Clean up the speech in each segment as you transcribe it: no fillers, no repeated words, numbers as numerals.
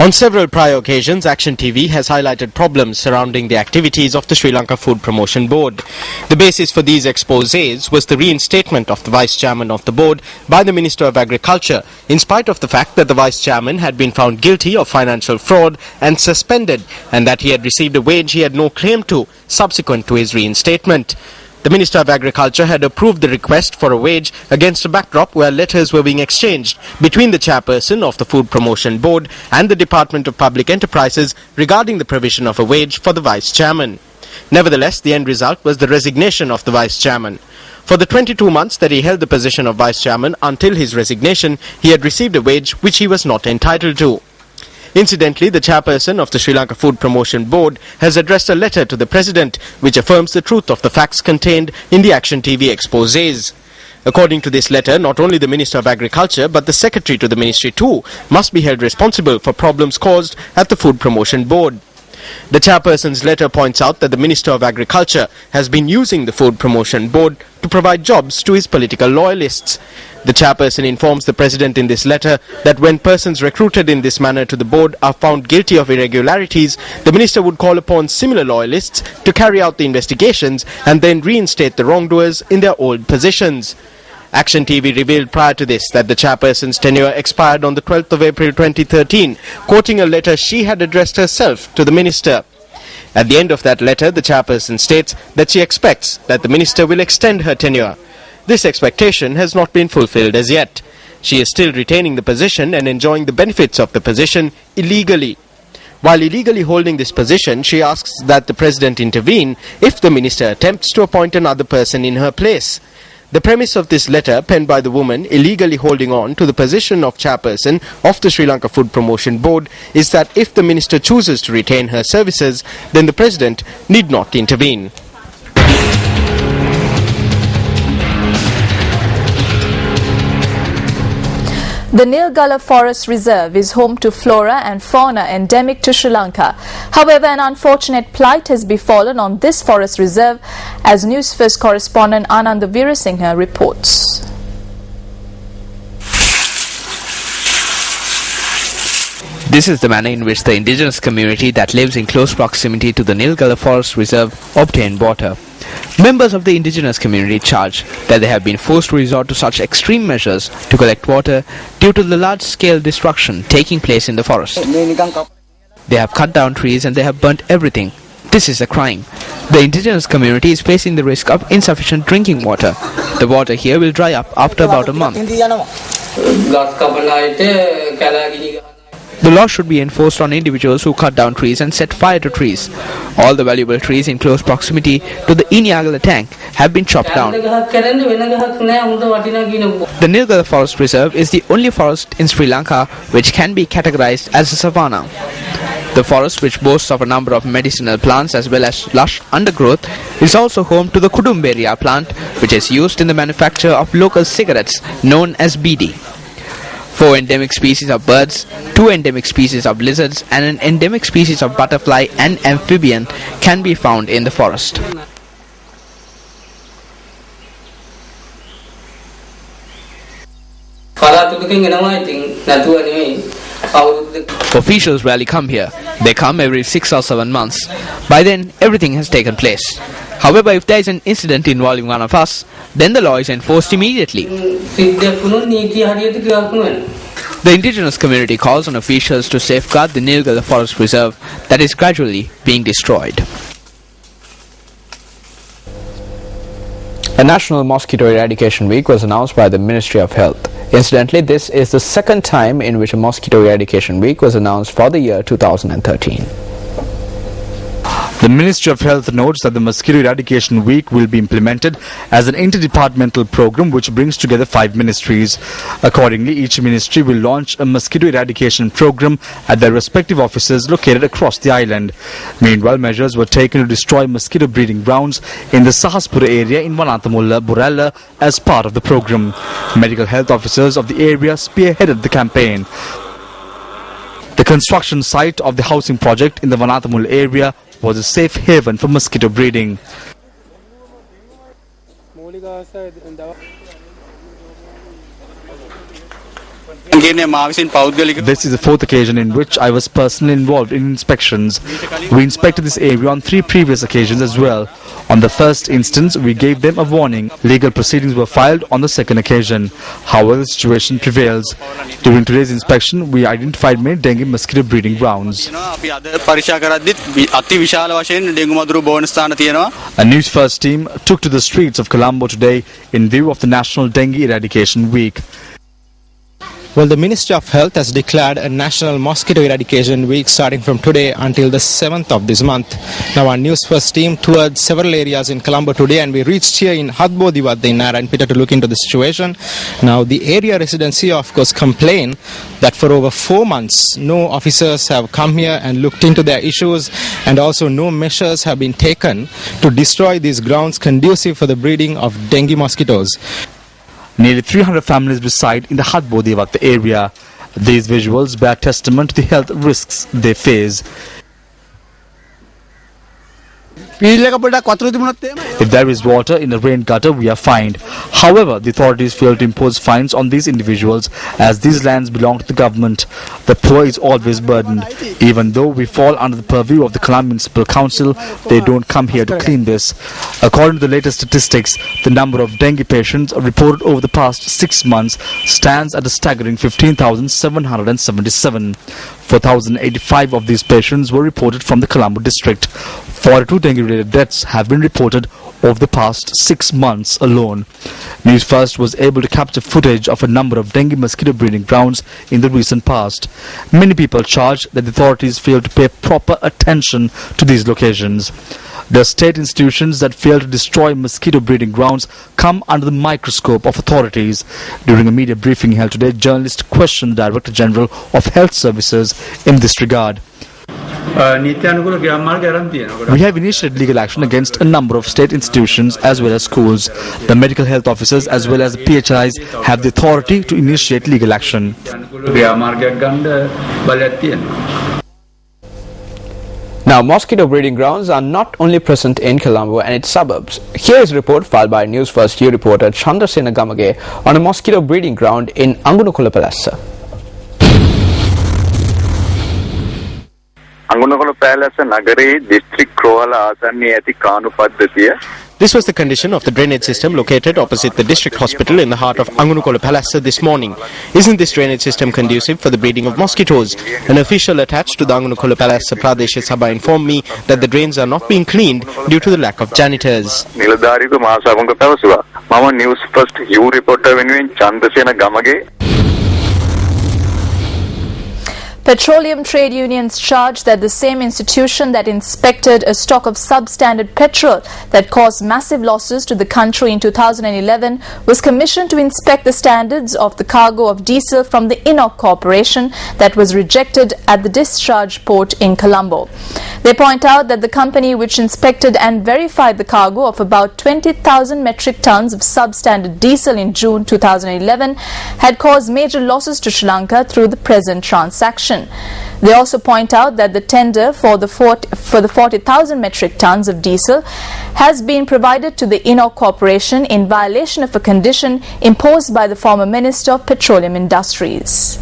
On several prior occasions, Action TV has highlighted problems surrounding the activities of the Sri Lanka Food Promotion Board. The basis for these exposés was the reinstatement of the Vice Chairman of the board by the Minister of Agriculture, in spite of the fact that the Vice Chairman had been found guilty of financial fraud and suspended, and that he had received a wage he had no claim to subsequent to his reinstatement. The Minister of Agriculture had approved the request for a wage against a backdrop where letters were being exchanged between the chairperson of the Food Promotion Board and the Department of Public Enterprises regarding the provision of a wage for the Vice Chairman. Nevertheless, the end result was the resignation of the Vice Chairman. For the 22 months that he held the position of Vice Chairman until his resignation, he had received a wage which he was not entitled to. Incidentally, the chairperson of the Sri Lanka Food Promotion Board has addressed a letter to the President which affirms the truth of the facts contained in the Action TV exposés. According to this letter, not only the Minister of Agriculture but the Secretary to the Ministry too must be held responsible for problems caused at the Food Promotion Board. The chairperson's letter points out that the Minister of Agriculture has been using the Food Promotion Board to provide jobs to his political loyalists. The chairperson informs the President in this letter that when persons recruited in this manner to the board are found guilty of irregularities, the Minister would call upon similar loyalists to carry out the investigations and then reinstate the wrongdoers in their old positions. Action TV revealed prior to this that the chairperson's tenure expired on the 12th of April 2013, quoting a letter she had addressed herself to the Minister. At the end of that letter, the chairperson states that she expects that the Minister will extend her tenure. This expectation has not been fulfilled as yet. She is still retaining the position and enjoying the benefits of the position illegally. While illegally holding this position, she asks that the President intervene if the Minister attempts to appoint another person in her place. The premise of this letter, penned by the woman illegally holding on to the position of chairperson of the Sri Lanka Food Promotion Board, is that if the Minister chooses to retain her services, then the President need not intervene. The Neargala Forest Reserve is home to flora and fauna endemic to Sri Lanka. However, an unfortunate plight has befallen on this forest reserve, as News First correspondent Ananda Veerasinghe reports. This is the manner in which the indigenous community that lives in close proximity to the Neargala Forest Reserve obtain water. Members of the indigenous community charge that they have been forced to resort to such extreme measures to collect water due to the large-scale destruction taking place in the forest. They have cut down trees and they have burnt everything. This is a crime. The indigenous community is facing the risk of insufficient drinking water. The water here will dry up after about a month. The law should be enforced on individuals who cut down trees and set fire to trees. All the valuable trees in close proximity to the Neargala tank have been chopped down. The Neargala Forest Reserve is the only forest in Sri Lanka which can be categorized as a savanna. The forest, which boasts of a number of medicinal plants as well as lush undergrowth, is also home to the Kudumberia plant, which is used in the manufacture of local cigarettes known as BD. 4 endemic species of birds, 2 endemic species of lizards and an endemic species of butterfly and amphibian can be found in the forest. Officials rarely come here. They come every 6 or 7 months. By then, everything has taken place. However, if there is an incident involving one of us, then the law is enforced immediately. The indigenous community calls on officials to safeguard the Neargala Forest Reserve that is gradually being destroyed. A National Mosquito Eradication Week was announced by the Ministry of Health. Incidentally, this is the second time in which a Mosquito Eradication Week was announced for the year 2013. The Ministry of Health notes that the Mosquito Eradication Week will be implemented as an interdepartmental program which brings together 5 ministries. Accordingly, each ministry will launch a mosquito eradication program at their respective offices located across the island. Meanwhile, measures were taken to destroy mosquito breeding grounds in the Sahaspura area in Vanathamulla, Buralla as part of the program. Medical health officers of the area spearheaded the campaign. The construction site of the housing project in the Vanathamulla area was a safe haven for mosquito breeding. This is the fourth occasion in which I was personally involved in inspections. We inspected this area on 3 previous occasions as well. On the first instance, we gave them a warning. Legal proceedings were filed on the second occasion. However, the situation prevails. During today's inspection, we identified many dengue mosquito breeding grounds. A News First team took to the streets of Colombo today in view of the National Dengue Eradication Week. Well, the Ministry of Health has declared a National Mosquito Eradication Week starting from today until the 7th of this month. Now, our News First team toured several areas in Colombo today, and we reached here in Hadbodiwadde in Narayanpeta to look into the situation. Now, the area residents here, of course, complain that for over 4 months, no officers have come here and looked into their issues, and also no measures have been taken to destroy these grounds conducive for the breeding of dengue mosquitoes. Nearly 300 families reside in the Hadbodiwadde area. These visuals bear testament to the health risks they face. If there is water in the rain gutter, we are fined. However, the authorities fail to impose fines on these individuals as these lands belong to the government. The poor is always burdened. Even though we fall under the purview of the Colombo Municipal Council, they don't come here to clean this. According to the latest statistics, the number of dengue patients reported over the past 6 months stands at a staggering 15,777. 4,085 of these patients were reported from the Colombo district. 42 dengue-related deaths have been reported over the past 6 months alone. News First was able to capture footage of a number of dengue mosquito breeding grounds in the recent past. Many people charge that the authorities fail to pay proper attention to these locations. The state institutions that fail to destroy mosquito breeding grounds come under the microscope of authorities. During a media briefing held today, journalists questioned the Director General of Health Services in this regard. We have initiated legal action against a number of state institutions as well as schools. The medical health officers as well as the PHIs have the authority to initiate legal action. Now, mosquito breeding grounds are not only present in Colombo and its suburbs. Here is a report filed by News First U reporter Chandrasena Gamage on a mosquito breeding ground in Angunakola Palassa. Angunakola Palassa Nagare District Krohala Asanni Ati Kanu Paddhatiya. This was the condition of the drainage system located opposite the district hospital in the heart of Angunakola Palassa this morning. Isn't this drainage system conducive for the breeding of mosquitoes? An official attached to the Angunakola Palassa Pradesh Sabha informed me that the drains are not being cleaned due to the lack of janitors. Niladhariku Mahasabanga Pawasuwa. Mama News First U reporter Venuwen Chandrasena Gamage. Petroleum trade unions charge that the same institution that inspected a stock of substandard petrol that caused massive losses to the country in 2011 was commissioned to inspect the standards of the cargo of diesel from the Enoch Corporation that was rejected at the discharge port in Colombo. They point out that the company which inspected and verified the cargo of about 20,000 metric tons of substandard diesel in June 2011 had caused major losses to Sri Lanka through the present transaction. They also point out that the tender for the 40,000 metric tons of diesel has been provided to the Enoch Corporation in violation of a condition imposed by the former Minister of Petroleum Industries.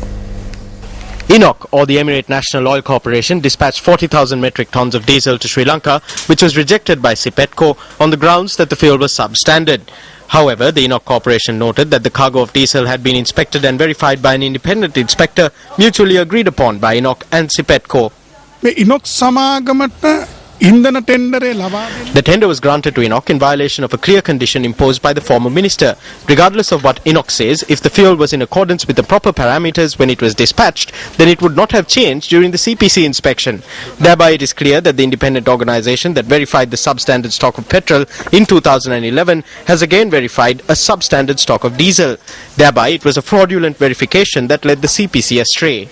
Enoch, or the Emirate National Oil Corporation, dispatched 40,000 metric tons of diesel to Sri Lanka, which was rejected by Sipetco on the grounds that the fuel was substandard. However, the Enoch Corporation noted that the cargo of diesel had been inspected and verified by an independent inspector, mutually agreed upon by Enoch and Sipetco. The tender was granted to Enoch in violation of a clear condition imposed by the former minister. Regardless of what Enoch says, if the fuel was in accordance with the proper parameters when it was dispatched, then it would not have changed during the CPC inspection. Thereby, it is clear that the independent organization that verified the substandard stock of petrol in 2011 has again verified a substandard stock of diesel. Thereby, it was a fraudulent verification that led the CPC astray.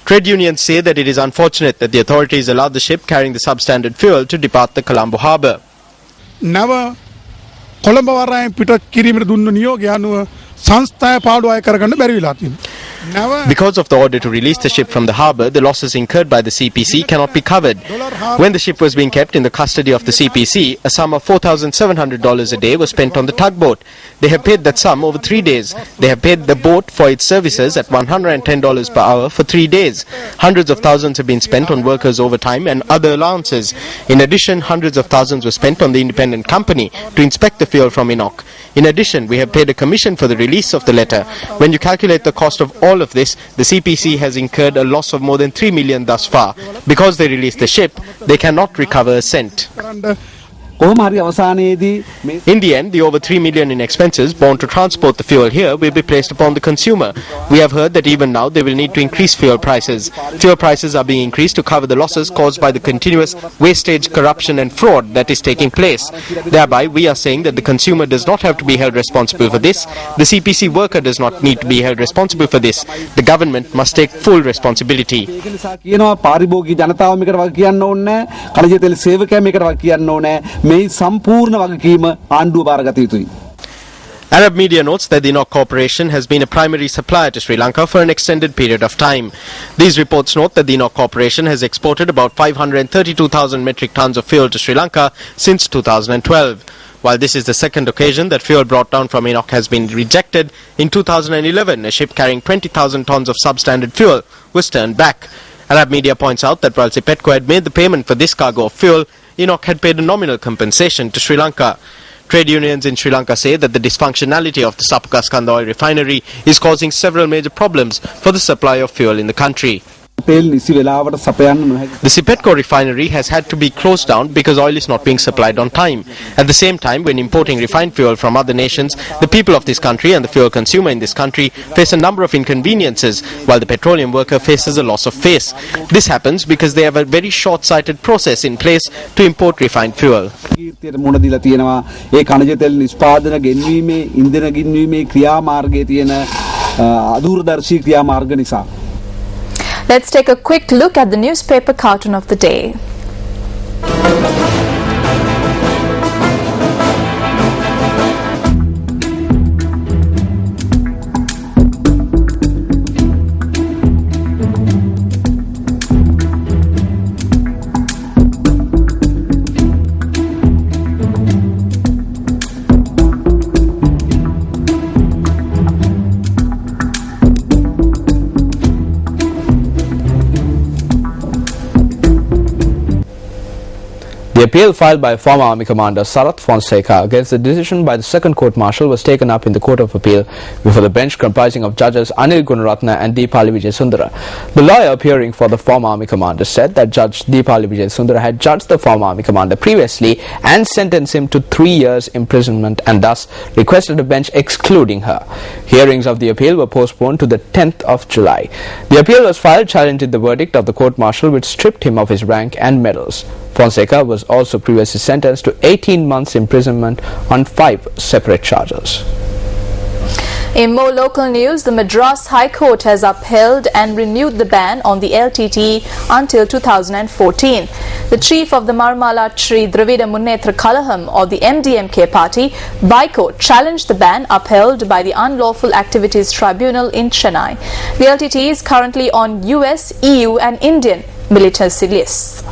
Trade unions say that it is unfortunate that the authorities allowed the ship carrying the substandard fuel to depart the Colombo harbour. Never Colombo වරායෙන් පිට කිරීමට දුන්න නියෝගය අනුව සංස්ථාය පාඩුවය කරගන්න බැරි වෙලා තියෙනවා. Because of the order to release the ship from the harbour, the losses incurred by the CPC cannot be covered. When the ship was being kept in the custody of the CPC, a sum of $4,700 a day was spent on the tugboat. They have paid that sum over 3 days. They have paid the boat for its services at $110 per hour for 3 days. Hundreds of thousands have been spent on workers' overtime and other allowances. In addition, hundreds of thousands were spent on the independent company to inspect the fuel from Enoch. In addition, we have paid a commission for the release of the letter. When you calculate the cost of all of this, the CPC has incurred a loss of more than 3 million thus far. Because they released the ship, they cannot recover a cent. In the end, the over 3 million in expenses borne to transport the fuel here will be placed upon the consumer. We have heard that even now they will need to increase fuel prices. Fuel prices are being increased to cover the losses caused by the continuous wastage, corruption and fraud that is taking place. Thereby, we are saying that the consumer does not have to be held responsible for this. The CPC worker does not need to be held responsible for this. The government must take full responsibility. Arab media notes that the Enoch Corporation has been a primary supplier to Sri Lanka for an extended period of time. These reports note that the Enoch Corporation has exported about 532,000 metric tons of fuel to Sri Lanka since 2012. While this is the second occasion that fuel brought down from Enoch has been rejected, in 2011 a ship carrying 20,000 tons of substandard fuel was turned back. Arab media points out that while Sipetco had made the payment for this cargo of fuel, Enoch had paid a nominal compensation to Sri Lanka. Trade unions in Sri Lanka say that the dysfunctionality of the Sapakaskanda oil refinery is causing several major problems for the supply of fuel in the country. The Sipetco refinery has had to be closed down because oil is not being supplied on time. At the same time, when importing refined fuel from other nations, the people of this country and the fuel consumer in this country face a number of inconveniences, while the petroleum worker faces a loss of face. This happens because they have a very short-sighted process in place to import refined fuel. Let's take a quick look at the newspaper cartoon of the day. The appeal filed by former Army Commander Sarath Fonseca against the decision by the second court-martial was taken up in the Court of Appeal before the bench comprising of judges Anil Gunaratna and Deepali Vijayasundara. The lawyer appearing for the former Army Commander said that Judge Deepali Vijayasundara had judged the former Army Commander previously and sentenced him to 3 years imprisonment and thus requested a bench excluding her. Hearings of the appeal were postponed to the 10th of July. The appeal was filed challenging the verdict of the court-martial which stripped him of his rank and medals. Fonseca was also previously sentenced to 18 months imprisonment on 5 separate charges. In more local news, the Madras High Court has upheld and renewed the ban on the LTTE until 2014. The chief of the Marmala Shri Dravida Munnetra Kalaham or the MDMK party, by court, challenged the ban upheld by the Unlawful Activities Tribunal in Chennai. The LTTE is currently on US, EU and Indian militancy lists.